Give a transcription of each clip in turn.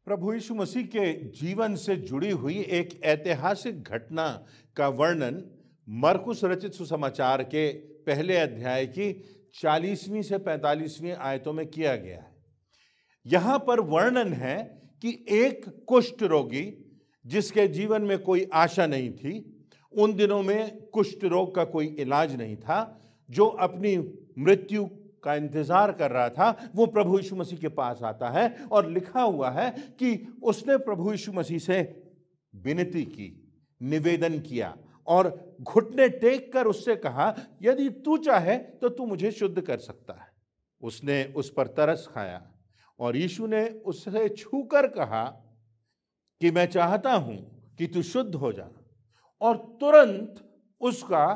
प्रभु यीशु मसीह के जीवन से जुड़ी हुई एक ऐतिहासिक घटना का वर्णन मरकुस रचित सुसमाचार के पहले अध्याय की 40वीं से 45वीं आयतों में किया गया है। यहाँ पर वर्णन है कि एक कुष्ठ रोगी जिसके जीवन में कोई आशा नहीं थी, उन दिनों में कुष्ठ रोग का कोई इलाज नहीं था, जो अपनी मृत्यु का इंतजार कर रहा था, वो प्रभु यीशु मसीह के पास आता है और लिखा हुआ है कि उसने प्रभु यीशु मसीह से विनती की, निवेदन किया और घुटने टेक कर उससे कहा, यदि तू चाहे तो तू मुझे शुद्ध कर सकता है। उसने उस पर तरस खाया और यीशु ने उससे छूकर कहा कि मैं चाहता हूं कि तू शुद्ध हो जा, और तुरंत उसका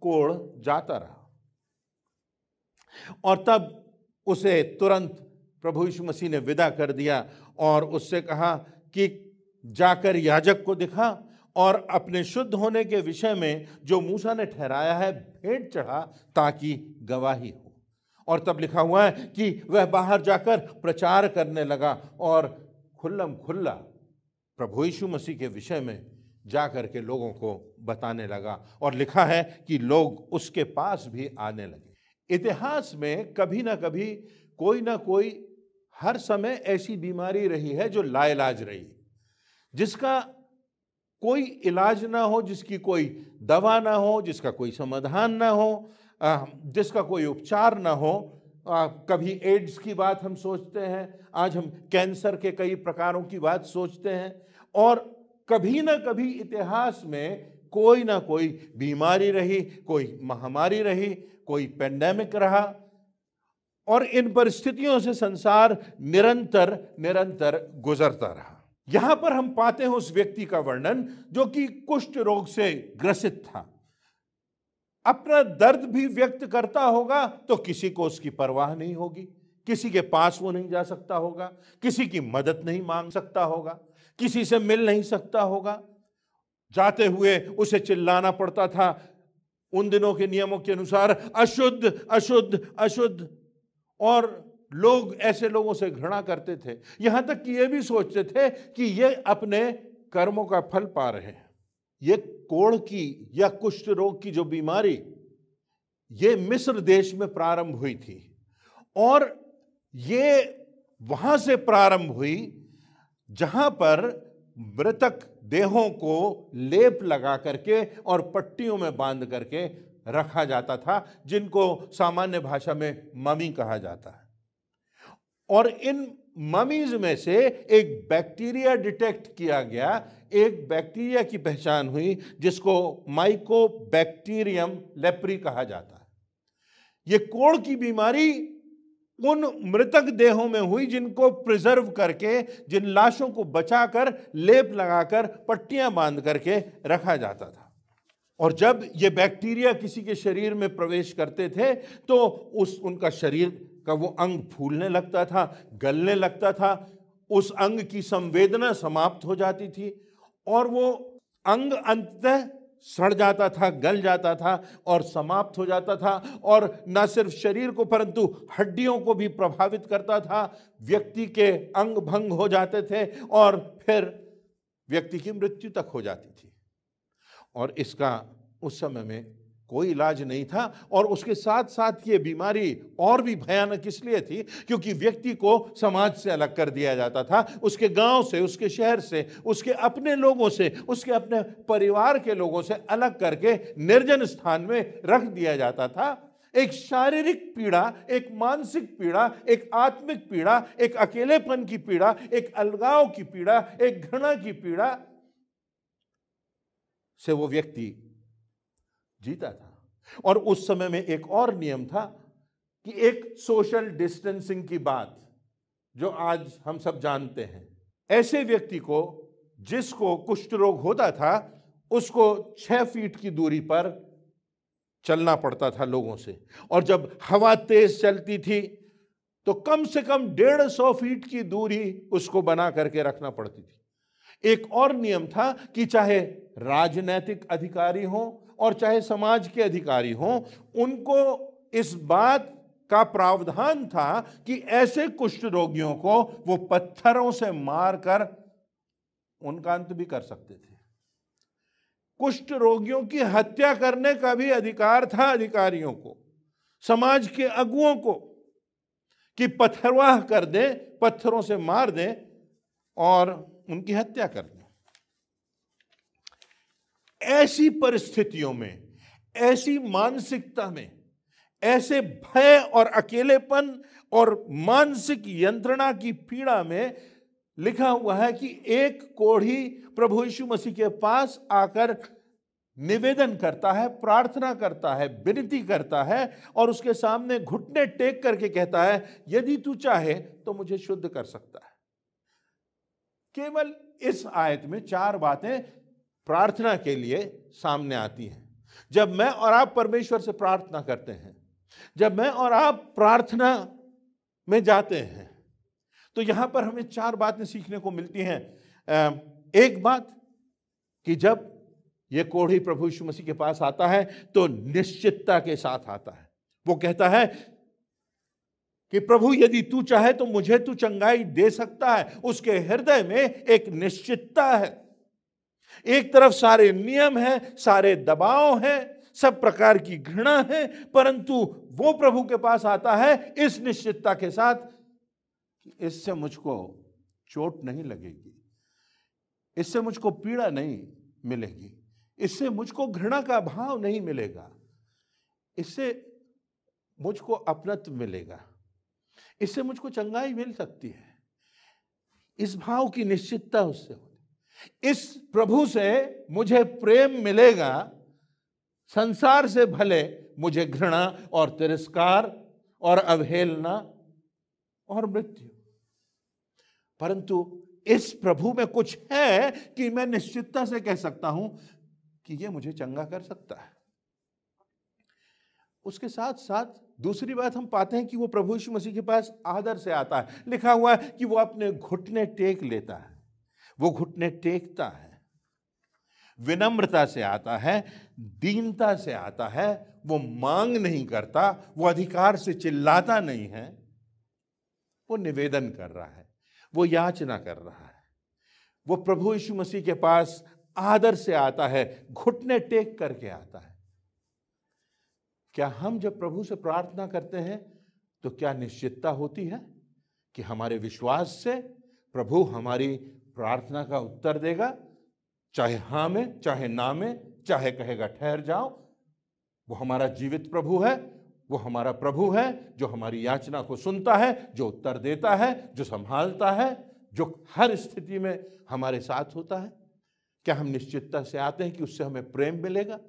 कोढ़ जाता रहा। और तब उसे तुरंत प्रभु यीशु मसीह ने विदा कर दिया और उससे कहा कि जाकर याजक को दिखा और अपने शुद्ध होने के विषय में जो मूसा ने ठहराया है भेंट चढ़ा, ताकि गवाही हो। और तब लिखा हुआ है कि वह बाहर जाकर प्रचार करने लगा और खुल्लम खुल्ला प्रभु यीशु मसीह के विषय में जाकर के लोगों को बताने लगा। और लिखा है कि लोग उसके पास भी आने लगे। इतिहास में कभी ना कभी कोई ना कोई हर समय ऐसी बीमारी रही है जो लाइलाज रही, जिसका कोई इलाज ना हो, जिसकी कोई दवा ना हो, जिसका कोई समाधान ना हो, जिसका कोई उपचार ना हो। कभी एड्स की बात हम सोचते हैं, आज हम कैंसर के कई प्रकारों की बात सोचते हैं, और कभी ना कभी इतिहास में कोई ना कोई बीमारी रही, कोई महामारी रही, कोई पेंडेमिक रहा, और इन परिस्थितियों से संसार निरंतर निरंतर गुजरता रहा। यहां पर हम पाते हैं उस व्यक्ति का वर्णन जो कि कुष्ठ रोग से ग्रसित था। अपना दर्द भी व्यक्त करता होगा तो किसी को उसकी परवाह नहीं होगी, किसी के पास वो नहीं जा सकता होगा, किसी की मदद नहीं मांग सकता होगा, किसी से मिल नहीं सकता होगा। जाते हुए उसे चिल्लाना पड़ता था, उन दिनों के नियमों के अनुसार, अशुद्ध अशुद्ध अशुद्ध। और लोग ऐसे लोगों से घृणा करते थे, यहां तक कि ये भी सोचते थे कि ये अपने कर्मों का फल पा रहे हैं। ये कोढ़ की या कुष्ठ रोग की जो बीमारी, ये मिस्र देश में प्रारंभ हुई थी, और ये वहां से प्रारंभ हुई जहां पर मृतक देहों को लेप लगा करके और पट्टियों में बांध करके रखा जाता था, जिनको सामान्य भाषा में ममी कहा जाता है। और इन ममीज में से एक बैक्टीरिया डिटेक्ट किया गया, एक बैक्टीरिया की पहचान हुई जिसको माइकोबैक्टीरियम लेप्री कहा जाता है। ये कोढ़ की बीमारी उन मृतक देहों में हुई जिनको प्रिजर्व करके, जिन लाशों को बचाकर, लेप लगाकर, पट्टियां बांध करके रखा जाता था। और जब ये बैक्टीरिया किसी के शरीर में प्रवेश करते थे तो उनका शरीर का वो अंग फूलने लगता था, गलने लगता था, उस अंग की संवेदना समाप्त हो जाती थी और वो अंग अंततः सड़ जाता था, गल जाता था और समाप्त हो जाता था। और न सिर्फ शरीर को परंतु हड्डियों को भी प्रभावित करता था। व्यक्ति के अंग भंग हो जाते थे और फिर व्यक्ति की मृत्यु तक हो जाती थी। और इसका उस समय में कोई इलाज नहीं था। और उसके साथ साथ ये बीमारी और भी भयानक इसलिए थी क्योंकि व्यक्ति को समाज से अलग कर दिया जाता था, उसके गांव से, उसके शहर से, उसके अपने लोगों से, उसके अपने परिवार के लोगों से अलग करके निर्जन स्थान में रख दिया जाता था। एक शारीरिक पीड़ा, एक मानसिक पीड़ा, एक आत्मिक पीड़ा, एक अकेलेपन की पीड़ा, एक अलगाव की पीड़ा, एक घृणा की पीड़ा से वो व्यक्ति जीता था। और उस समय में एक और नियम था कि एक सोशल डिस्टेंसिंग की बात जो आज हम सब जानते हैं। ऐसे व्यक्ति को जिसको कुष्ठ रोग होता था उसको 6 फीट की दूरी पर चलना पड़ता था लोगों से, और जब हवा तेज चलती थी तो कम से कम 150 फीट की दूरी उसको बना करके रखना पड़ती थी। एक और नियम था कि चाहे राजनैतिक अधिकारी हो और चाहे समाज के अधिकारी हों, उनको इस बात का प्रावधान था कि ऐसे कुष्ठ रोगियों को वो पत्थरों से मारकर उनका अंत भी कर सकते थे। कुष्ठ रोगियों की हत्या करने का भी अधिकार था अधिकारियों को, समाज के अगुओं को, कि पथरवाह कर दें, पत्थरों से मार दें और उनकी हत्या कर दें। ऐसी परिस्थितियों में, ऐसी मानसिकता में, ऐसे भय और अकेलेपन और मानसिक यंत्रणा की पीड़ा में लिखा हुआ है कि एक कोढ़ी प्रभु यीशु मसीह के पास आकर निवेदन करता है, प्रार्थना करता है, विनती करता है और उसके सामने घुटने टेक करके कहता है, यदि तू चाहे तो मुझे शुद्ध कर सकता है। केवल इस आयत में 4 बातें प्रार्थना के लिए सामने आती हैं। जब मैं और आप परमेश्वर से प्रार्थना करते हैं, जब मैं और आप प्रार्थना में जाते हैं, तो यहां पर हमें 4 बातें सीखने को मिलती हैं। एक बात कि जब यह कोढ़ी प्रभु यीशु मसीह के पास आता है तो निश्चितता के साथ आता है। वो कहता है कि प्रभु यदि तू चाहे तो मुझे तू चंगाई दे सकता है। उसके हृदय में एक निश्चितता है। एक तरफ सारे नियम हैं, सारे दबाव हैं, सब प्रकार की घृणा है, परंतु वो प्रभु के पास आता है इस निश्चितता के साथ कि इससे मुझको चोट नहीं लगेगी, इससे मुझको पीड़ा नहीं मिलेगी, इससे मुझको घृणा का भाव नहीं मिलेगा, इससे मुझको अपनत्व मिलेगा, इससे मुझको चंगाई मिल सकती है। इस भाव की निश्चितता उससे होती। इस प्रभु से मुझे प्रेम मिलेगा, संसार से भले मुझे घृणा और तिरस्कार और अवहेलना और मृत्यु, परंतु इस प्रभु में कुछ है कि मैं निश्चितता से कह सकता हूं कि यह मुझे चंगा कर सकता है। उसके साथ साथ दूसरी बात हम पाते हैं कि वो प्रभु यीशु मसीह के पास आदर से आता है। लिखा हुआ है कि वो अपने घुटने टेक लेता है, वो घुटने टेकता है, विनम्रता से आता है, दीनता से आता है। वो मांग नहीं करता, वो अधिकार से चिल्लाता नहीं है, वो निवेदन कर रहा है, वो याचना कर रहा है। वो प्रभु यीशु मसीह के पास आदर से आता है, घुटने टेक करके आता है। क्या हम जब प्रभु से प्रार्थना करते हैं तो क्या निश्चितता होती है कि हमारे विश्वास से प्रभु हमारी प्रार्थना का उत्तर देगा, चाहे हाँ में, चाहे ना में, चाहे कहेगा ठहर जाओ? वो हमारा जीवित प्रभु है, वो हमारा प्रभु है जो हमारी याचना को सुनता है, जो उत्तर देता है, जो संभालता है, जो हर स्थिति में हमारे साथ होता है। क्या हम निश्चितता से आते हैं कि उससे हमें प्रेम मिलेगा?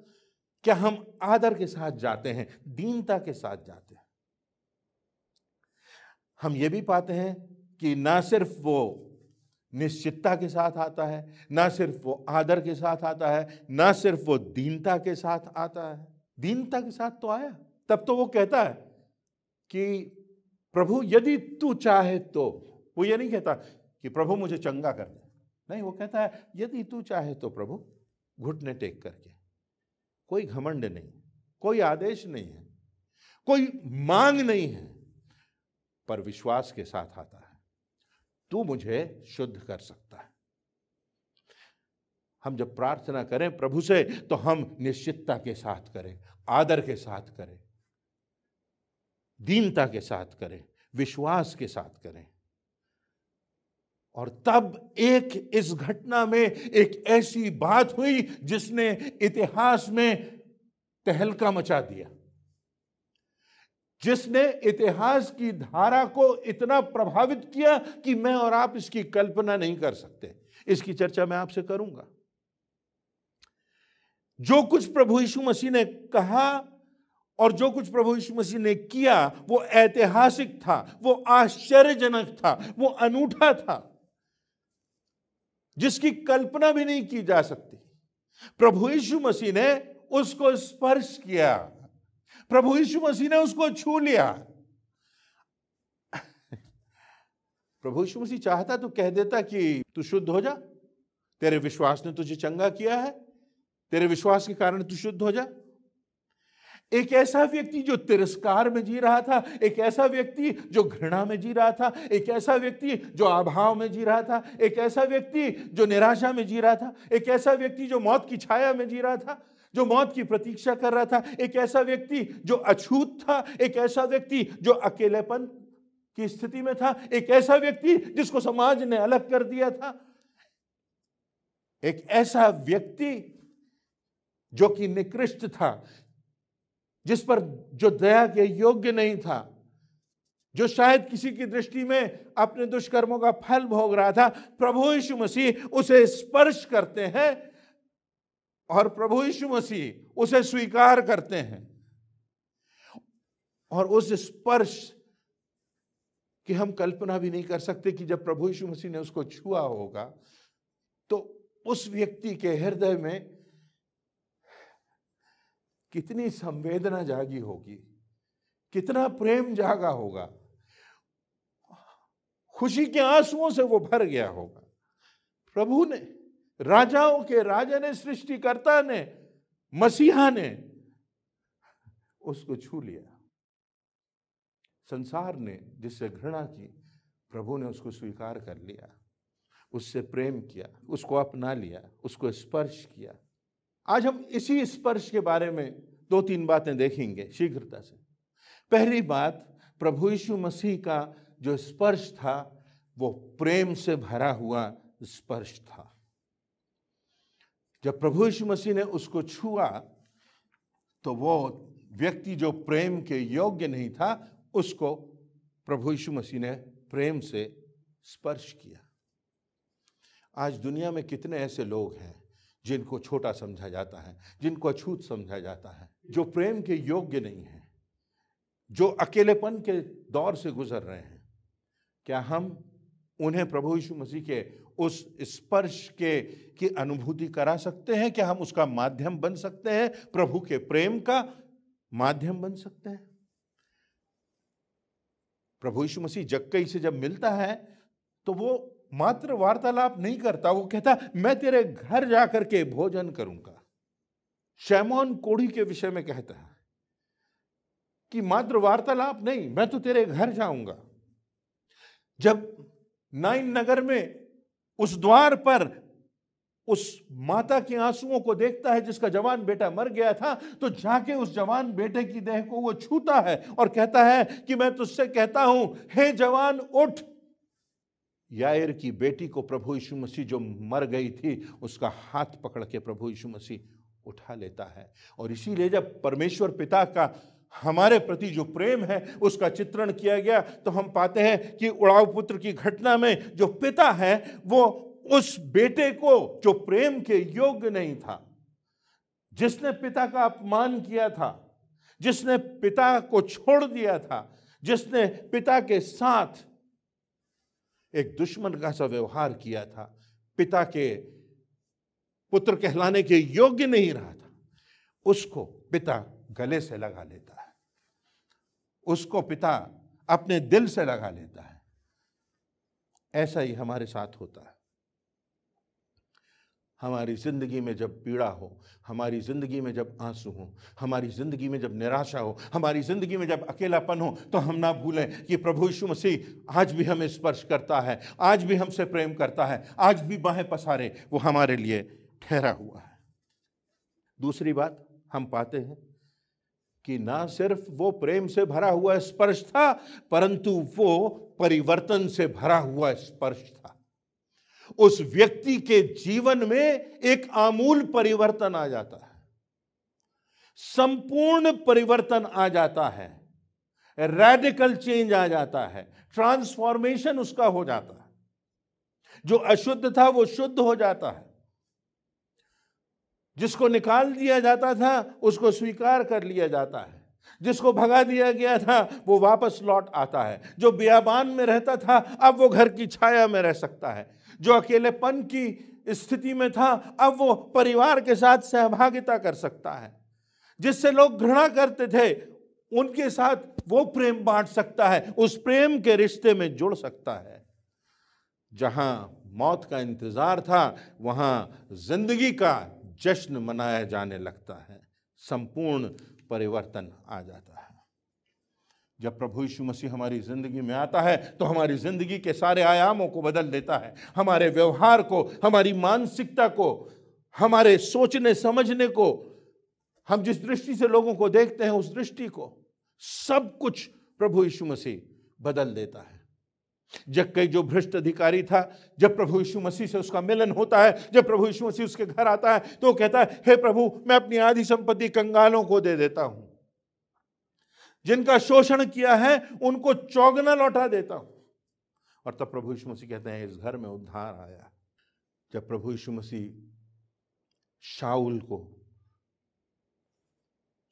क्या हम आदर के साथ जाते हैं, दीनता के साथ जाते हैं? हम ये भी पाते हैं कि ना सिर्फ वो निश्चितता के साथ आता है, ना सिर्फ वो आदर के साथ आता है, ना सिर्फ वो दीनता के साथ आता है। दीनता के साथ तो आया, तब तो वो कहता है कि प्रभु यदि तू चाहे तो। वो ये नहीं कहता कि प्रभु मुझे चंगा कर दे, नहीं, वो कहता है यदि तू चाहे तो प्रभु, घुटने टेक करके। कोई घमंड नहीं, कोई आदेश नहीं है, कोई मांग नहीं है, पर विश्वास के साथ आता है, तू मुझे शुद्ध कर सकता है। हम जब प्रार्थना करें प्रभु से तो हम निश्चितता के साथ करें, आदर के साथ करें, दीनता के साथ करें, विश्वास के साथ करें। और तब एक इस घटना में एक ऐसी बात हुई जिसने इतिहास में तहलका मचा दिया, जिसने इतिहास की धारा को इतना प्रभावित किया कि मैं और आप इसकी कल्पना नहीं कर सकते। इसकी चर्चा मैं आपसे करूंगा। जो कुछ प्रभु यीशु मसीह ने कहा और जो कुछ प्रभु यीशु मसीह ने किया वो ऐतिहासिक था, वो आश्चर्यजनक था, वो अनूठा था, जिसकी कल्पना भी नहीं की जा सकती। प्रभु यीशु मसीह ने उसको स्पर्श किया, प्रभु यीशु मसीह ने उसको छू लिया। प्रभु यीशु मसीह चाहता तो कह देता कि तू शुद्ध हो जा, तेरे विश्वास ने तुझे चंगा किया है, तेरे विश्वास के कारण तू शुद्ध हो जा। एक ऐसा व्यक्ति जो तिरस्कार में जी रहा था, एक ऐसा व्यक्ति जो घृणा में जी रहा था, एक ऐसा व्यक्ति जो अभाव में जी रहा था, एक ऐसा व्यक्ति जो निराशा में जी रहा था, एक ऐसा व्यक्ति जो मौत की छाया में जी रहा था, जो मौत की प्रतीक्षा कर रहा था, एक ऐसा व्यक्ति जो अछूत था, एक ऐसा व्यक्ति जो अकेलेपन की स्थिति में था, एक ऐसा व्यक्ति जिसको समाज ने अलग कर दिया था, एक ऐसा व्यक्ति जो कि निकृष्ट था, जिस पर जो दया के योग्य नहीं था, जो शायद किसी की दृष्टि में अपने दुष्कर्मों का फल भोग रहा था। प्रभु यीशु मसीह उसे स्पर्श करते हैं और प्रभु यीशु मसीह उसे स्वीकार करते हैं। और उस स्पर्श की हम कल्पना भी नहीं कर सकते कि जब प्रभु यीशु मसीह ने उसको छुआ होगा तो उस व्यक्ति के हृदय में कितनी संवेदना जागी होगी, कितना प्रेम जागा होगा, खुशी के आंसुओं से वो भर गया होगा। प्रभु ने, राजाओं के राजा ने, सृष्टिकर्ता ने, मसीहा ने उसको छू लिया। संसार ने जिससे घृणा की, प्रभु ने उसको स्वीकार कर लिया, उससे प्रेम किया, उसको अपना लिया, उसको स्पर्श किया। आज हम इसी स्पर्श के बारे में 2-3 बातें देखेंगे शीघ्रता से। पहली बात, प्रभु यीशु मसीह का जो स्पर्श था वो प्रेम से भरा हुआ स्पर्श था। जब प्रभु यीशु मसीह ने उसको छुआ तो वो व्यक्ति जो प्रेम के योग्य नहीं था, उसको प्रभु यीशु मसीह ने प्रेम से स्पर्श किया। आज दुनिया में कितने ऐसे लोग हैं जिनको छोटा समझा जाता है, जिनको अछूत समझा जाता है, जो प्रेम के योग्य नहीं है, जो अकेलेपन के दौर से गुजर रहे हैं। क्या हम उन्हें प्रभु यीशु मसीह के उस स्पर्श की अनुभूति करा सकते हैं? क्या हम उसका माध्यम बन सकते हैं? प्रभु के प्रेम का माध्यम बन सकते हैं? प्रभु यीशु मसीह जक्कई से जब मिलता है तो वो मात्र वार्तालाप नहीं करता, वो कहता मैं तेरे घर जाकर के भोजन करूंगा। शैमोन कोढ़ी के विषय में कहता है कि मात्र वार्तालाप नहीं, मैं तो तेरे घर जाऊंगा। जब नाइन नगर में उस द्वार पर उस माता के आंसुओं को देखता है जिसका जवान बेटा मर गया था, तो जाके उस जवान बेटे की देह को वो छूता है और कहता है कि मैं तुझसे कहता हूं, हे जवान उठ। याईर की बेटी को प्रभु यीशु मसीह जो मर गई थी, उसका हाथ पकड़ के प्रभु यीशु मसीह उठा लेता है। और इसीलिए जब परमेश्वर पिता का हमारे प्रति जो प्रेम है उसका चित्रण किया गया, तो हम पाते हैं कि उड़ाऊ पुत्र की घटना में जो पिता है वो उस बेटे को जो प्रेम के योग्य नहीं था, जिसने पिता का अपमान किया था, जिसने पिता को छोड़ दिया था, जिसने पिता के साथ एक दुश्मन का सा व्यवहार किया था, पिता के पुत्र कहलाने के योग्य नहीं रहा था, उसको पिता गले से लगा लेता है, उसको पिता अपने दिल से लगा लेता है। ऐसा ही हमारे साथ होता है। हमारी जिंदगी में जब पीड़ा हो, हमारी जिंदगी में जब आंसू हो, हमारी जिंदगी में जब निराशा हो, हमारी जिंदगी में जब अकेलापन हो, तो हम ना भूलें कि प्रभु यीशु मसीह आज भी हमें स्पर्श करता है, आज भी हमसे प्रेम करता है, आज भी बाहें पसारे वो हमारे लिए ठहरा हुआ है। दूसरी बात हम पाते हैं कि ना सिर्फ वो प्रेम से भरा हुआ स्पर्श था, परंतु वो परिवर्तन से भरा हुआ स्पर्श था। उस व्यक्ति के जीवन में एक आमूल परिवर्तन आ जाता है, संपूर्ण परिवर्तन आ जाता है, रैडिकल चेंज आ जाता है, ट्रांसफॉर्मेशन उसका हो जाता है। जो अशुद्ध था वो शुद्ध हो जाता है, जिसको निकाल दिया जाता था उसको स्वीकार कर लिया जाता है, जिसको भगा दिया गया था वो वापस लौट आता है, जो बियाबान में रहता था अब वो घर की छाया में रह सकता है, जो अकेलेपन की स्थिति में था अब वो परिवार के साथ सहभागिता कर सकता है, जिससे लोग घृणा करते थे उनके साथ वो प्रेम बांट सकता है, उस प्रेम के रिश्ते में जुड़ सकता है। जहां मौत का इंतजार था वहां जिंदगी का जश्न मनाया जाने लगता है। संपूर्ण परिवर्तन आ जाता है। जब प्रभु यीशु मसीह हमारी जिंदगी में आता है तो हमारी जिंदगी के सारे आयामों को बदल देता है, हमारे व्यवहार को, हमारी मानसिकता को, हमारे सोचने समझने को, हम जिस दृष्टि से लोगों को देखते हैं उस दृष्टि को, सब कुछ प्रभु यीशु मसीह बदल देता है। जक्कई जो भ्रष्ट अधिकारी था, जब प्रभु यीशु मसीह से उसका मिलन होता है, जब प्रभु यीशु मसीह उसके घर आता है तो वो कहता है, हे प्रभु, मैं अपनी आधी संपत्ति कंगालों को दे देता हूं, जिनका शोषण किया है उनको चौगुना लौटा देता हूं। और तब प्रभु यीशु मसीह कहते हैं, इस घर में उद्धार आया। जब प्रभु यीशु मसीह शाऊल को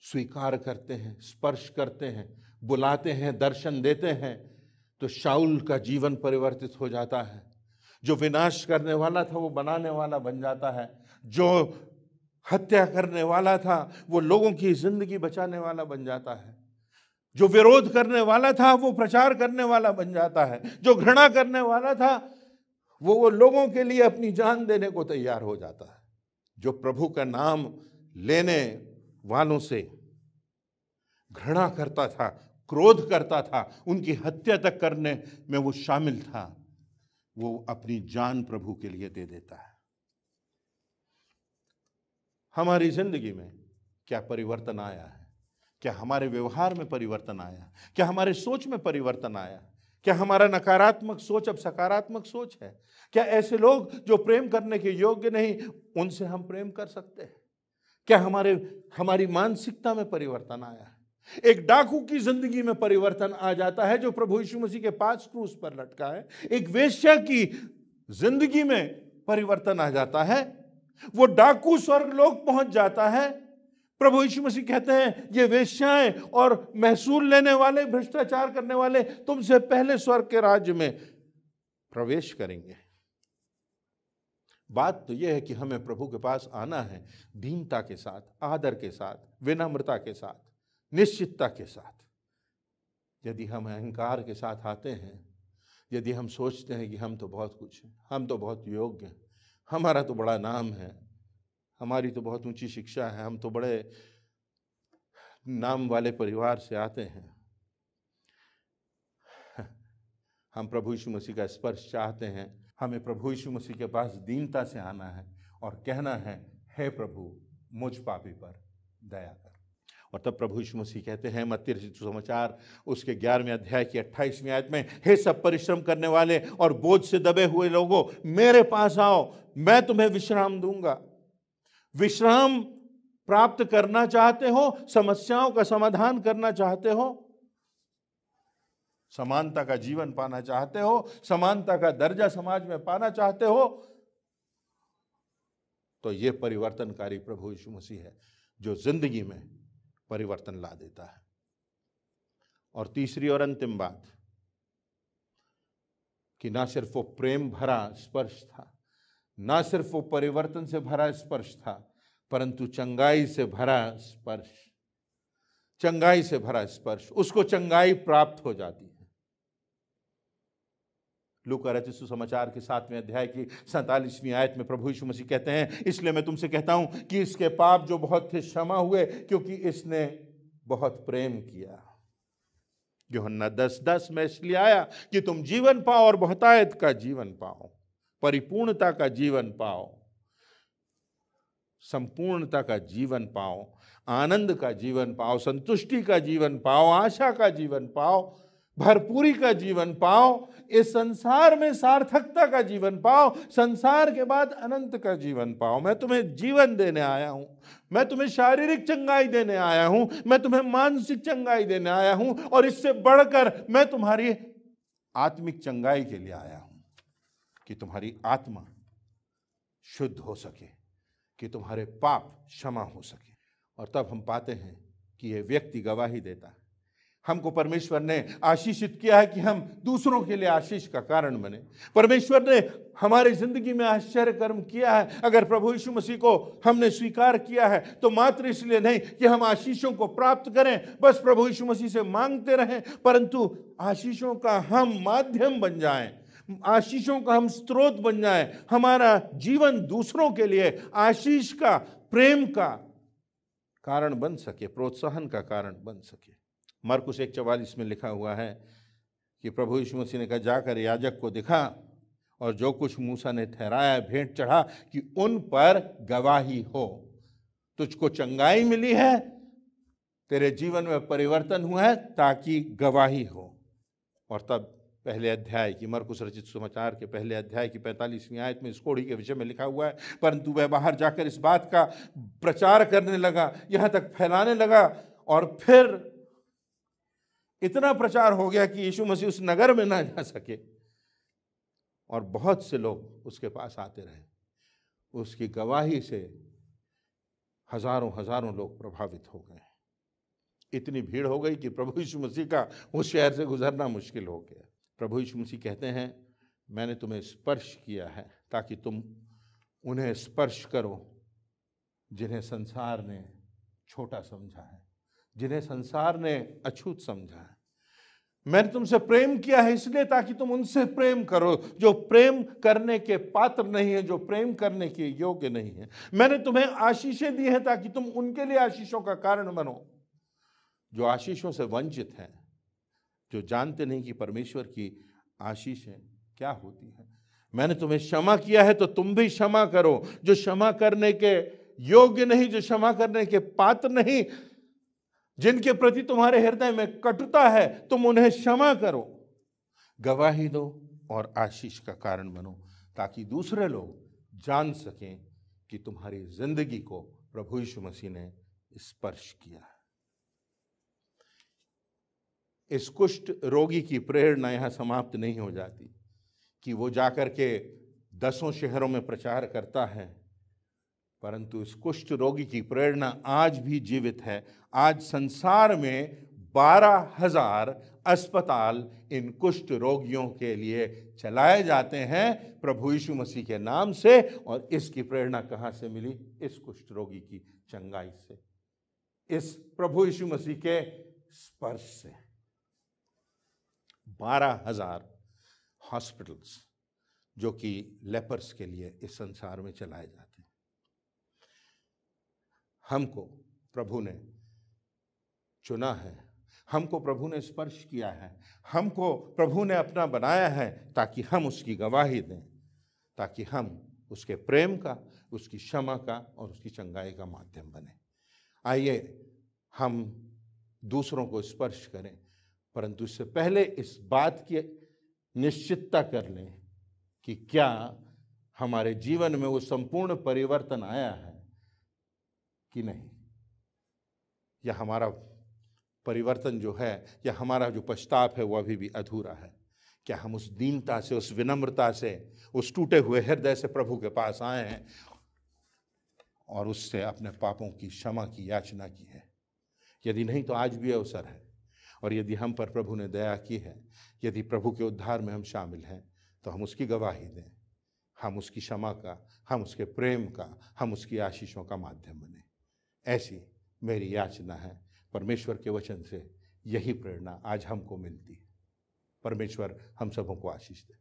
स्वीकार करते हैं, स्पर्श करते हैं, बुलाते हैं, दर्शन देते हैं, तो शाऊल का जीवन परिवर्तित हो जाता है। जो विनाश करने वाला था वो बनाने वाला बन जाता है, जो हत्या करने वाला था वो लोगों की जिंदगी बचाने वाला बन जाता है, जो विरोध करने वाला था वो प्रचार करने वाला बन जाता है, जो घृणा करने वाला था वो लोगों के लिए अपनी जान देने को तैयार हो जाता है। जो प्रभु का नाम लेने वालों से घृणा करता था, क्रोध करता था, उनकी हत्या तक करने में वो शामिल था, वो अपनी जान प्रभु के लिए दे देता है। हमारी जिंदगी में क्या परिवर्तन आया है? क्या हमारे व्यवहार में परिवर्तन आया? क्या हमारे सोच में परिवर्तन आया? क्या हमारा नकारात्मक सोच अब सकारात्मक सोच है? क्या ऐसे लोग जो प्रेम करने के योग्य नहीं, उनसे हम प्रेम कर सकते हैं? क्या हमारी मानसिकता में परिवर्तन आया है? एक डाकू की जिंदगी में परिवर्तन आ जाता है जो प्रभु यीशु मसीह के पास क्रूस पर लटका है। एक वेश्या की जिंदगी में परिवर्तन आ जाता है, वो डाकू स्वर्गलोक पहुंच जाता है। प्रभु यीशु मसीह कहते हैं, ये वेश्याएं और महसूल लेने वाले, भ्रष्टाचार करने वाले तुमसे पहले स्वर्ग के राज्य में प्रवेश करेंगे। बात तो यह है कि हमें प्रभु के पास आना है दीनता के साथ, आदर के साथ, विनम्रता के साथ, निश्चितता के साथ। यदि हम अहंकार के साथ आते हैं, यदि हम सोचते हैं कि हम तो बहुत कुछ हैं, हम तो बहुत योग्य हैं, हमारा तो बड़ा नाम है, हमारी तो बहुत ऊंची शिक्षा है, हम तो बड़े नाम वाले परिवार से आते हैं, हम प्रभु यीशु मसीह का स्पर्श चाहते हैं, हमें प्रभु यीशु मसीह के पास दीनता से आना है और कहना है, हे प्रभु, मुझ पापी पर दया कर। और तब प्रभु यीशु मसीह कहते हैं मत्ती रचित सुसमाचार उसके 11वें अध्याय की 28वीं आयत में, हे सब परिश्रम करने वाले और बोझ से दबे हुए लोगों, मेरे पास आओ, मैं तुम्हें विश्राम दूंगा। विश्राम प्राप्त करना चाहते हो? समस्याओं का समाधान करना चाहते हो? समानता का जीवन पाना चाहते हो? समानता का दर्जा समाज में पाना चाहते हो? तो यह परिवर्तनकारी प्रभु यीशु मसीह है जो जिंदगी में परिवर्तन ला देता है। और तीसरी और अंतिम बात कि ना सिर्फ वो प्रेम भरा स्पर्श था, ना सिर्फ वो परिवर्तन से भरा स्पर्श था, परंतु चंगाई से भरा स्पर्श। चंगाई से भरा स्पर्श, उसको चंगाई प्राप्त हो जाती है। लूका रचित सुसमाचार के 7वें अध्याय की 47वीं आयत में प्रभु यीशु मसीह कहते हैं, इसलिए मैं तुमसे कहता हूं कि इसके पाप जो बहुत थे क्षमा हुए, क्योंकि इसने बहुत प्रेम किया। यूहन्ना 10:10 में इसलिए आया कि तुम जीवन पाओ और बहुतायत का जीवन पाओ, परिपूर्णता का जीवन पाओ, संपूर्णता का जीवन पाओ, आनंद का जीवन पाओ, संतुष्टि का जीवन पाओ, आशा का जीवन पाओ, भरपूरी का जीवन पाओ, इस संसार में सार्थकता का जीवन पाओ, संसार के बाद अनंत का जीवन पाओ। मैं तुम्हें जीवन देने आया हूं, मैं तुम्हें शारीरिक चंगाई देने आया हूं, मैं तुम्हें मानसिक चंगाई देने आया हूं, और इससे बढ़कर मैं तुम्हारी आत्मिक चंगाई के लिए आया हूं कि तुम्हारी आत्मा शुद्ध हो सके, कि तुम्हारे पाप क्षमा हो सके। और तब हम पाते हैं कि यह व्यक्ति गवाही देता है। हमको परमेश्वर ने आशीषित किया है कि हम दूसरों के लिए आशीष का कारण बने। परमेश्वर ने हमारी जिंदगी में आश्चर्य कर्म किया है। अगर प्रभु यीशु मसीह को हमने स्वीकार किया है तो मात्र इसलिए नहीं कि हम आशीषों को प्राप्त करें, बस प्रभु यीशु मसीह से मांगते रहें, परंतु आशीषों का हम माध्यम बन जाएं, आशीषों का हम स्रोत बन जाएं। हमारा जीवन दूसरों के लिए आशीष का, प्रेम का, कारण बन सके, प्रोत्साहन का कारण बन सके। मरकुस 1:44 में लिखा हुआ है कि प्रभु यीशु मसीह ने कहा, जाकर याजक को दिखा और जो कुछ मूसा ने ठहराया भेंट चढ़ा कि उन पर गवाही हो। तुझको चंगाई मिली है, तेरे जीवन में परिवर्तन हुआ है, ताकि गवाही हो। और तब पहले अध्याय की, मरकुस रचित सुसमाचार के पहले अध्याय की 45वीं आयत में इस कोढ़ी के विषय में लिखा हुआ है, परंतु वह बाहर जाकर इस बात का प्रचार करने लगा, यहां तक फैलाने लगा, और फिर इतना प्रचार हो गया कि यीशु मसीह उस नगर में ना जा सके, और बहुत से लोग उसके पास आते रहे। उसकी गवाही से हजारों हजारों लोग प्रभावित हो गए। इतनी भीड़ हो गई कि प्रभु यीशु मसीह का उस शहर से गुजरना मुश्किल हो गया। प्रभु यीशु मसीह कहते हैं, मैंने तुम्हें स्पर्श किया है ताकि तुम उन्हें स्पर्श करो जिन्हें संसार ने छोटा समझा है, जिन्हें संसार ने अछूत समझा है। मैंने तुमसे प्रेम किया है इसलिए ताकि तुम उनसे प्रेम करो जो प्रेम करने के पात्र नहीं है, जो प्रेम करने के योग्य नहीं है। मैंने तुम्हें आशीषें दी हैं ताकि तुम उनके लिए आशीषों का कारण बनो जो आशीषों से वंचित हैं, जो जानते नहीं कि परमेश्वर की आशीषें क्या होती हैं। मैंने तुम्हें क्षमा किया है तो तुम भी क्षमा करो। जो क्षमा करने के योग्य नहीं, जो क्षमा करने के पात्र नहीं, जिनके प्रति तुम्हारे हृदय में कटुता है, तुम उन्हें क्षमा करो, गवाही दो और आशीष का कारण बनो, ताकि दूसरे लोग जान सकें कि तुम्हारी जिंदगी को प्रभु यीशु मसीह ने स्पर्श किया है। इस कुष्ठ रोगी की प्रेरणा यहां समाप्त नहीं हो जाती कि वो जाकर के 10 शहरों में प्रचार करता है, परंतु इस कुष्ठ रोगी की प्रेरणा आज भी जीवित है। आज संसार में 12,000 अस्पताल इन कुष्ठ रोगियों के लिए चलाए जाते हैं प्रभु यीशु मसीह के नाम से। और इसकी प्रेरणा कहां से मिली? इस कुष्ठ रोगी की चंगाई से, इस प्रभु यीशु मसीह के स्पर्श से। 12,000 हॉस्पिटल्स जो कि लेपर्स के लिए इस संसार में चलाए जाते हैं। हमको प्रभु ने चुना है, हमको प्रभु ने स्पर्श किया है, हमको प्रभु ने अपना बनाया है ताकि हम उसकी गवाही दें, ताकि हम उसके प्रेम का, उसकी क्षमा का और उसकी चंगाई का माध्यम बने। आइए हम दूसरों को स्पर्श करें, परंतु इससे पहले इस बात की निश्चितता कर लें कि क्या हमारे जीवन में वो संपूर्ण परिवर्तन आया है कि नहीं, या हमारा परिवर्तन जो है, या हमारा जो पश्चाताप है वो अभी भी अधूरा है। क्या हम उस दीनता से, उस विनम्रता से, उस टूटे हुए हृदय से प्रभु के पास आए हैं और उससे अपने पापों की क्षमा की याचना की है? यदि नहीं तो आज भी अवसर है, और यदि हम पर प्रभु ने दया की है, यदि प्रभु के उद्धार में हम शामिल हैं, तो हम उसकी गवाही दें, हम उसकी क्षमा का, हम उसके प्रेम का, हम उसकी आशीषों का माध्यम बने। ऐसी मेरी याचना है। परमेश्वर के वचन से यही प्रेरणा आज हमको मिलती है। परमेश्वर हम सबों को आशीष दे।